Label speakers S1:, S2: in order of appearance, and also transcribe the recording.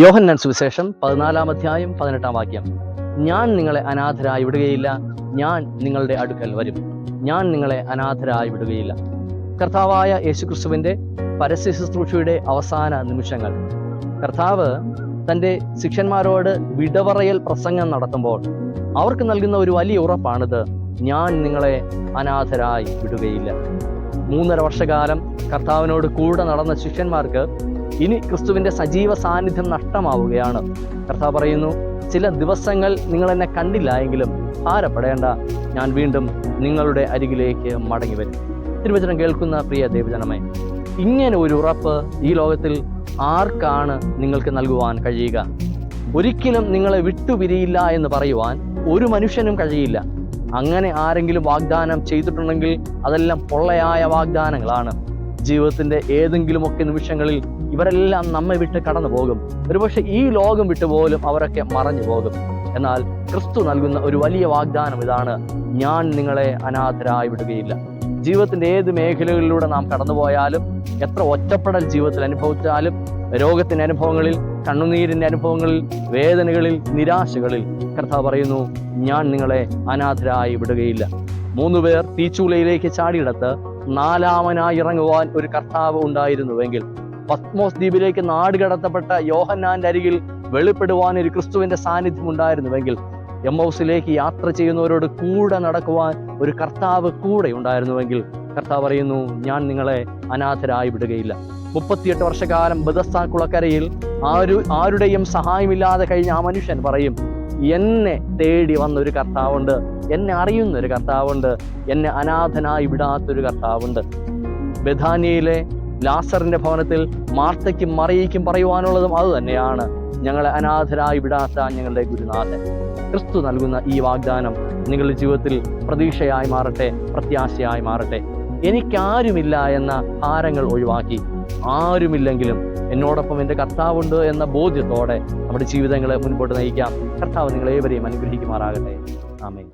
S1: യോഹന്നാൻ സുവിശേഷം 14 അധ്യായം 18 വാക്യം. ഞാൻ നിങ്ങളെ അനാഥരായി വിടുകയില്ല, ഞാൻ നിങ്ങളുടെ അടുക്കൽ വരും. ഞാൻ നിങ്ങളെ അനാഥരായി വിടുകയില്ല. കർത്താവായ യേശുക്രിസ്തുവിൻ്റെ പരസ്യ ശുശ്രൂഷയുടെ അവസാന നിമിഷങ്ങൾ കർത്താവ് തൻ്റെ ശിഷ്യന്മാരോട് വിടവറയൽ പ്രസംഗം നടത്തുമ്പോൾ അവർക്ക് നൽകുന്ന ഒരു വലിയ ഉറപ്പാണിത്: ഞാൻ നിങ്ങളെ അനാഥരായി വിടുകയില്ല. 3.5 വർഷക്കാലം കർത്താവിനോട് കൂടെ നടന്ന ശിഷ്യന്മാർക്ക് ഇനി ക്രിസ്തുവിൻ്റെ സജീവ സാന്നിധ്യം നഷ്ടമാവുകയാണ്. കർത്താവ് പറയുന്നു, ചില ദിവസങ്ങൾ നിങ്ങൾ എന്നെ കണ്ടില്ല എങ്കിലും ഭാരപ്പെടേണ്ട, ഞാൻ വീണ്ടും നിങ്ങളുടെ അരികിലേക്ക് മടങ്ങി വരും. തിരുവചനം കേൾക്കുന്ന പ്രിയ ദൈവജനമേ, ഇങ്ങനെ ഒരു ഉറപ്പ് ഈ ലോകത്തിൽ ആർക്കാണ് നിങ്ങൾക്ക് നൽകുവാൻ കഴിയുക? ഒരിക്കലും നിങ്ങളെ വിട്ടുപിരിയില്ല എന്ന് പറയുവാൻ ഒരു മനുഷ്യനും കഴിയില്ല. അങ്ങനെ ആരെങ്കിലും വാഗ്ദാനം ചെയ്തിട്ടുണ്ടെങ്കിൽ അതെല്ലാം പൊള്ളയായ വാഗ്ദാനങ്ങളാണ്. ജീവിതത്തിൻ്റെ ഏതെങ്കിലുമൊക്കെ നിമിഷങ്ങളിൽ ഇവരെല്ലാം നമ്മെ വിട്ട് കടന്നു പോകും. ഒരുപക്ഷെ ഈ ലോകം വിട്ടുപോലും അവരൊക്കെ മറഞ്ഞു പോകും. എന്നാൽ ക്രിസ്തു നൽകുന്ന ഒരു വലിയ വാഗ്ദാനം ഇതാണ്: ഞാൻ നിങ്ങളെ അനാഥരായി വിടുകയില്ല. ജീവിതത്തിൻ്റെ ഏത് മേഖലകളിലൂടെ നാം കടന്നുപോയാലും, എത്ര ഒറ്റപ്പെടൽ ജീവിതത്തിൽ അനുഭവിച്ചാലും, രോഗത്തിൻ്റെ അനുഭവങ്ങളിൽ, കണ്ണുനീരിൻ്റെ അനുഭവങ്ങളിൽ, വേദനകളിൽ, നിരാശകളിൽ, കർത്താവ് പറയുന്നു, ഞാൻ നിങ്ങളെ അനാഥരായി വിടുകയില്ല. 3 പേർ തീച്ചൂളയിലേക്ക് ചാടിയിടത്ത് 4-മനായി ഇറങ്ങുവാൻ ഒരു കർത്താവ് ഉണ്ടായിരുന്നുവെങ്കിൽ, പത്മോസ് ദ്വീപിലേക്ക് നാടുകടത്തപ്പെട്ട യോഹന്നാന്റെ അരികിൽ വെളിപ്പെടുവാൻ ഒരു ക്രിസ്തുവിന്റെ സാന്നിധ്യം ഉണ്ടായിരുന്നുവെങ്കിൽ, എമ്മൗസിലേക്ക് യാത്ര ചെയ്യുന്നവരോട് കൂടെ നടക്കുവാൻ ഒരു കർത്താവ് കൂടെ ഉണ്ടായിരുന്നുവെങ്കിൽ, കർത്താവ് പറയുന്നു, ഞാൻ നിങ്ങളെ അനാഥരായി വിടുകയില്ല. 38 വർഷക്കാലം ബെഥസ്ദാ കുളക്കരയിൽ ആരുടെയും സഹായമില്ലാതെ കഴിഞ്ഞ ആ മനുഷ്യൻ പറയും, എന്നെ തേടി വന്ന ഒരു കർത്താവുണ്ട്, എന്നെ അറിയുന്ന ഒരു കർത്താവുണ്ട്, എന്നെ അനാഥനായി വിടാത്തൊരു കർത്താവുണ്ട്. ബെഥാനിയയിലെ ലാസറിന്റെ ഭവനത്തിൽ മാർത്തയ്ക്കും മറിയയ്ക്കും പറയുവാനുള്ളതും അതുതന്നെയാണ്: ഞങ്ങളെ അനാഥരായി വിടാത്ത ഞങ്ങളുടെ ഗുരുനാഥൻ. ക്രിസ്തു നൽകുന്ന ഈ വാഗ്ദാനം നിങ്ങളുടെ ജീവിതത്തിൽ പ്രതീക്ഷയായി മാറട്ടെ, പ്രത്യാശയായി മാറട്ടെ. എനിക്കാരുമില്ല എന്ന ഭാരങ്ങൾ ഒഴിവാക്കി, ആരുമില്ലെങ്കിലും എന്നോടൊപ്പം എൻ്റെ കർത്താവുണ്ട് എന്ന ബോധ്യത്തോടെ നമ്മുടെ ജീവിതങ്ങളെ മുൻപോട്ട് നയിക്കാം. കർത്താവ് നിങ്ങളേവരെയും അനുഗ്രഹിക്കുമാറാകട്ടെ. ആമേൻ.